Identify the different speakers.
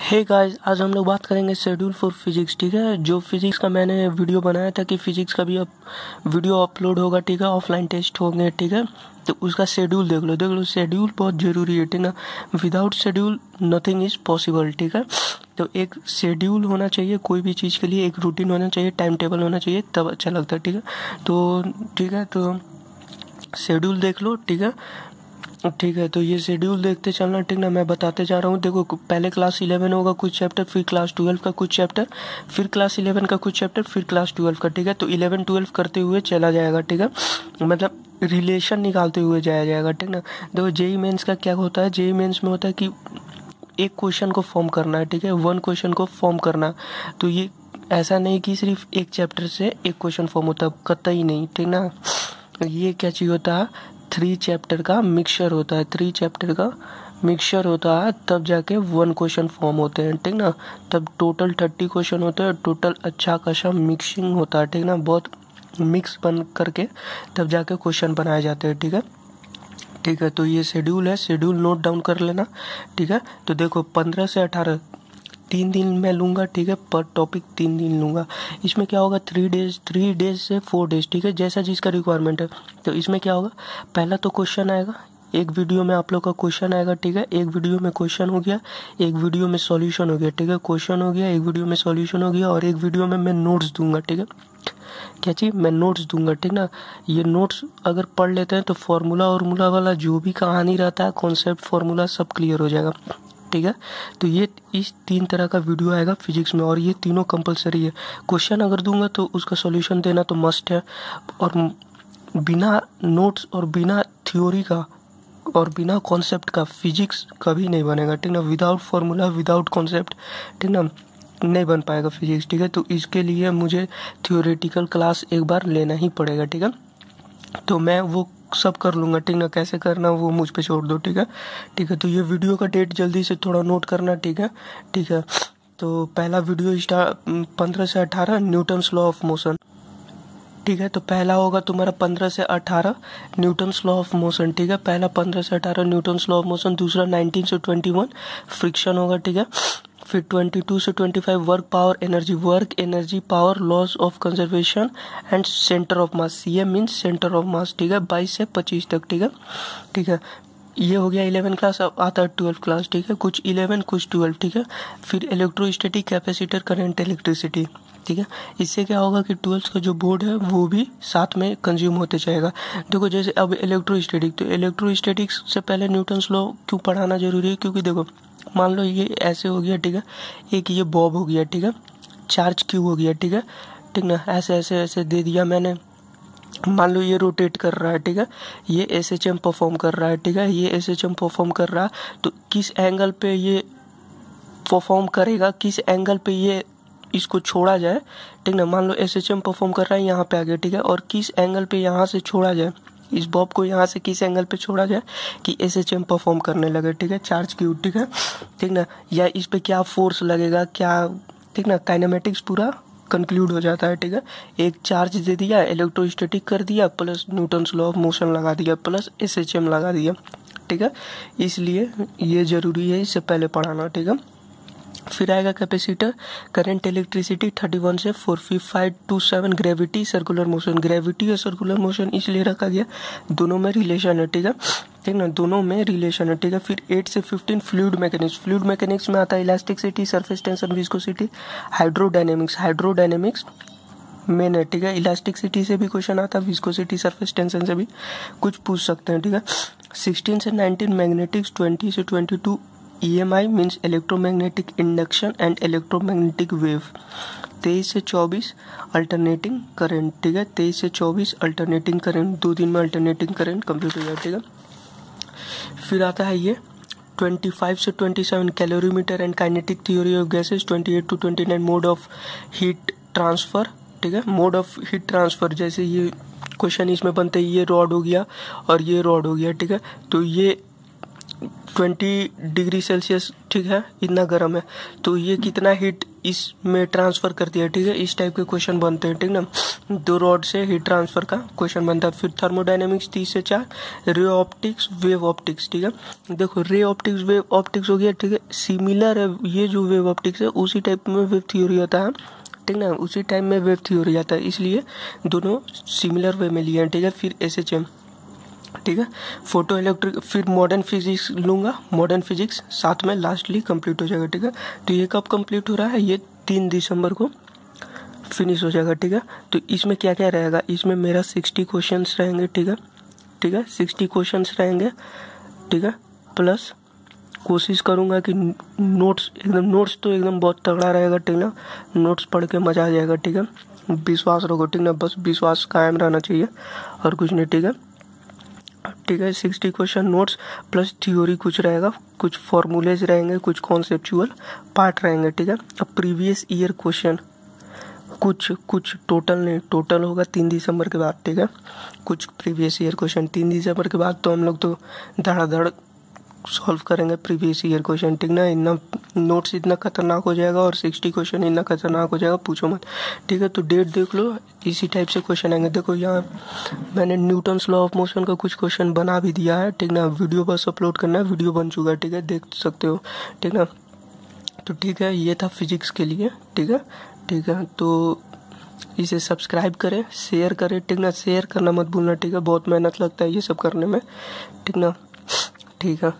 Speaker 1: Hey guys, आज हम लोग बात करेंगे शेड्यूल फॉर फिजिक्स। ठीक है, जो फिजिक्स का मैंने वीडियो बनाया था कि फिजिक्स का भी अब वीडियो अपलोड होगा। ठीक है, ऑफलाइन टेस्ट होंगे। ठीक है, तो उसका शेड्यूल देख लो। शेड्यूल बहुत ज़रूरी है। ठीक है ना, without schedule nothing is possible. ठीक है, तो एक शेड्यूल होना चाहिए कोई भी चीज़ के लिए, एक रूटीन होना चाहिए, टाइम टेबल होना चाहिए, तब अच्छा लगता है। ठीक है, तो शेड्यूल देख लो। ठीक है, तो ये शेड्यूल देखते चलना। ठीक ना, मैं बताते जा रहा हूँ। देखो, पहले क्लास 11 होगा कुछ चैप्टर, फिर क्लास 12 का कुछ चैप्टर, फिर क्लास 11 का कुछ चैप्टर, फिर क्लास 12 का। ठीक है, तो 11 12 करते हुए चला जाएगा। ठीक है, मतलब रिलेशन निकालते हुए जाया जाएगा। ठीक ना, देखो जेई मेंस का क्या होता है, जेई मेंस में होता है कि एक क्वेश्चन को फॉर्म करना है। ठीक है, वन क्वेश्चन को फॉर्म करना। तो ये ऐसा नहीं कि सिर्फ एक चैप्टर से एक क्वेश्चन फॉर्म होता है, कतई नहीं। ठीक ना, ये क्या चीज़ होता है, 3 चैप्टर का मिक्सचर होता है। 3 चैप्टर का मिक्सचर होता है, तब जाके 1 क्वेश्चन फॉर्म होते हैं। ठीक ना, तब टोटल 30 क्वेश्चन होते हैं। टोटल अच्छा खासा मिक्सिंग होता है। ठीक ना, बहुत मिक्स बन करके तब जाके क्वेश्चन बनाए जाते हैं। ठीक है, तो ये शेड्यूल है, शेड्यूल नोट डाउन कर लेना। ठीक है, तो देखो 15 से 18 3 दिन मैं लूँगा। ठीक है, पर टॉपिक 3 दिन लूँगा। इसमें क्या होगा, 3 डेज से 4 डेज। ठीक है, जैसा जिसका रिक्वायरमेंट है। तो इसमें क्या होगा, पहला तो क्वेश्चन आएगा, एक वीडियो में आप लोग का क्वेश्चन आएगा। ठीक है, एक वीडियो में क्वेश्चन हो गया, एक वीडियो में सॉल्यूशन हो गया। ठीक है, क्वेश्चन हो गया, एक वीडियो में सॉल्यूशन हो गया, और एक वीडियो में मैं नोट्स दूंगा। ठीक है, क्या चीज़, मैं नोट्स दूंगा। ठीक ना, ये नोट्स अगर पढ़ लेते हैं तो फार्मूला वाला जो भी कहानी रहता है, कॉन्सेप्ट फार्मूला सब क्लियर हो जाएगा। ठीक है, तो ये इस 3 तरह का वीडियो आएगा फिजिक्स में, और ये तीनों कंपलसरी है। क्वेश्चन अगर दूंगा तो उसका सॉल्यूशन देना तो मस्ट है, और बिना नोट्स और बिना थ्योरी का और बिना कॉन्सेप्ट का फिजिक्स कभी नहीं बनेगा। ठीक ना, विदाउट फार्मूला विदाउट कॉन्सेप्ट, ठीक ना, नहीं बन पाएगा फिजिक्स। ठीक है, तो इसके लिए मुझे थ्योरेटिकल क्लास एक बार लेना ही पड़ेगा। ठीक है, तो मैं वो सब कर लूँगा। ठीक ना, कैसे करना वो मुझ पे छोड़ दो। ठीक है, तो ये वीडियो का डेट जल्दी से थोड़ा नोट करना। ठीक है, तो पहला वीडियो 15 से 18 न्यूटन्स लॉ ऑफ मोशन। ठीक है, तो पहला होगा तुम्हारा 15 से 18 न्यूटन्स लॉ ऑफ मोशन। ठीक है, पहला 15 से 18 न्यूटन्स लॉ ऑफ मोशन। दूसरा 19 से 21 फ्रिक्शन होगा। ठीक है, फिर 22 से 25 work energy power loss of conservation and centre of mass. ये मीन्स सेंटर ऑफ मास। ठीक है, 22 से 25 तक। ठीक है, ये हो गया 11 क्लास। अब आता है 12 क्लास। ठीक है, कुछ 11 कुछ 12। ठीक है, फिर इलेक्ट्रोस्टैटिक, कैपेसिटर, करंट, इलेक्ट्रिसिटी। ठीक है, इससे क्या होगा कि 12 का जो बोर्ड है वो भी साथ में कंज्यूम होते जाएगा। देखो, जैसे अब इलेक्ट्रोस्टैटिक, तो इलेक्ट्रोस्टैटिक्स से पहले न्यूटन्स लॉ क्यों पढ़ाना जरूरी है, क्योंकि देखो मान लो ये ऐसे हो गया। ठीक है, एक ये बॉब हो गया। ठीक है, चार्ज क्यू हो गया। ठीक है, ठीक ना, ऐसे दे दिया मैंने। मान लो ये रोटेट कर रहा है। ठीक है, ये एसएचएम परफॉर्म कर रहा है। ठीक है, ये एसएचएम परफॉर्म कर रहा है, तो किस एंगल पे ये परफॉर्म करेगा, किस एंगल पे ये इसको छोड़ा जाए। ठीक ना, मान लो एसएचएम परफॉर्म कर रहा है यहाँ पे आ गया। ठीक है, और किस एंगल पे यहाँ से छोड़ा जाए, इस बॉब को यहाँ से किस एंगल पे छोड़ा जाए कि एसएचएम परफॉर्म करने लगे। ठीक है, चार्ज क्यू। ठीक ना, या इस पे क्या फोर्स लगेगा, क्या, ठीक ना, काइनेमेटिक्स पूरा कंक्लूड हो जाता है। ठीक है, एक चार्ज दे दिया, इलेक्ट्रोस्टैटिक कर दिया, plus Newton's law of motion लगा दिया, प्लस एसएचएम लगा दिया। ठीक है, इसलिए ये जरूरी है, इससे पहले पढ़ाना। ठीक है, फिर आएगा कैपेसिटर, करंट, इलेक्ट्रिसिटी, 31 से 45 to 7 gravity, circular motion. Gravity और सर्कुलर मोशन इसलिए रखा गया, दोनों में रिलेशन है। ठीक ना, दोनों में रिलेशन है। ठीक है, फिर 8 से 15 फ्लूइड मैकेनिक्स में आता है elasticity, surface tension, viscosity, hydrodynamics main है। ठीक है, इलास्टिसिटी से भी क्वेश्चन आता है, विस्कोसिटी, सरफेस टेंशन से भी कुछ पूछ सकते हैं। ठीक है, 16 से 19 मैग्नेटिक्स, 20 से 22 EMI means electromagnetic induction and electromagnetic wave. 23 से 24 अल्टरनेटिंग करंट। ठीक है, 23 से 24 अल्टरनेटिंग करंट, 2 दिन में अल्टरनेटिंग करंट कंप्लीट हो जाए। ठीक है, फिर आता है ये 25 से 27 calorimeter and kinetic theory of gases. 28 to 29 mode of heat transfer. ठीक है, मोड ऑफ हीट ट्रांसफर, जैसे ये क्वेश्चन इसमें बनते हैं, ये रॉड हो गया और ये रॉड हो गया। ठीक है, तो ये 20 डिग्री सेल्सियस, ठीक है, इतना गर्म है, तो ये कितना हीट इसमें ट्रांसफर करती है, ठीक है। इस टाइप के क्वेश्चन बनते हैं, ठीक ना। 2 रॉड से हीट ट्रांसफर का क्वेश्चन बनता है। फिर थर्मोडायनेमिक्स 3 से 4, रे ऑप्टिक्स, वेव ऑप्टिक्स, ठीक है। देखो रे ऑप्टिक्स, वेव ऑप्टिक्स हो गया, ठीक है, सिमिलर है। ये जो वेव ऑप्टिक्स है उसी टाइप में वेव थ्योरी आता है, ठीक ना, उसी टाइम में वेव थ्योरी आता है, इसलिए दोनों सिमिलर वे में लिए हैं, ठीक है। फिर SHM, ठीक है, फोटो इलेक्ट्रिक, फिर मॉडर्न फिजिक्स लूँगा, मॉडर्न फिजिक्स साथ में लास्टली कंप्लीट हो जाएगा, ठीक है। तो ये कब कंप्लीट हो रहा है, ये 3 दिसंबर को फिनिश हो जाएगा, ठीक है। तो इसमें क्या क्या रहेगा, इसमें मेरा 60 क्वेश्चंस रहेंगे, ठीक है, ठीक है, 60 क्वेश्चंस रहेंगे, ठीक है। प्लस कोशिश करूँगा कि नोट्स तो एकदम बहुत तगड़ा रहेगा, ठीक ना, नोट्स पढ़ के मज़ा आ जाएगा, ठीक है। विश्वास रखो, ठीक ना, बस विश्वास कायम रहना चाहिए और कुछ नहीं, ठीक है, ठीक है। 60 क्वेश्चन नोट्स प्लस थ्योरी कुछ रहेगा, कुछ फॉर्मूलेज रहेंगे, कुछ कॉन्सेप्चुअल पार्ट रहेंगे, ठीक है। अब प्रीवियस ईयर क्वेश्चन कुछ टोटल नहीं, टोटल होगा 3 दिसंबर के बाद, ठीक है। कुछ प्रीवियस ईयर क्वेश्चन 3 दिसंबर के बाद, तो हम लोग तो धड़ाधड़ सॉल्व करेंगे प्रीवियस ईयर क्वेश्चन, ठीक ना। इतना नोट्स इतना खतरनाक हो जाएगा और 60 क्वेश्चन इतना खतरनाक हो जाएगा, पूछो मत, ठीक है। तो डेट देख लो, इसी टाइप से क्वेश्चन आएंगे। देखो यहाँ मैंने न्यूटन्स लॉ ऑफ मोशन का कुछ क्वेश्चन बना भी दिया है, ठीक ना, वीडियो बस अपलोड करना है, वीडियो बन चुका है, ठीक है, देख सकते हो, ठीक ना। तो ठीक है, ये था फिजिक्स के लिए, ठीक है, ठीक है। तो इसे सब्सक्राइब करें, शेयर करें, ठीक ना, शेयर करना मत भूलना, ठीक है, बहुत मेहनत लगता है ये सब करने में, ठीक ना, ठीक है।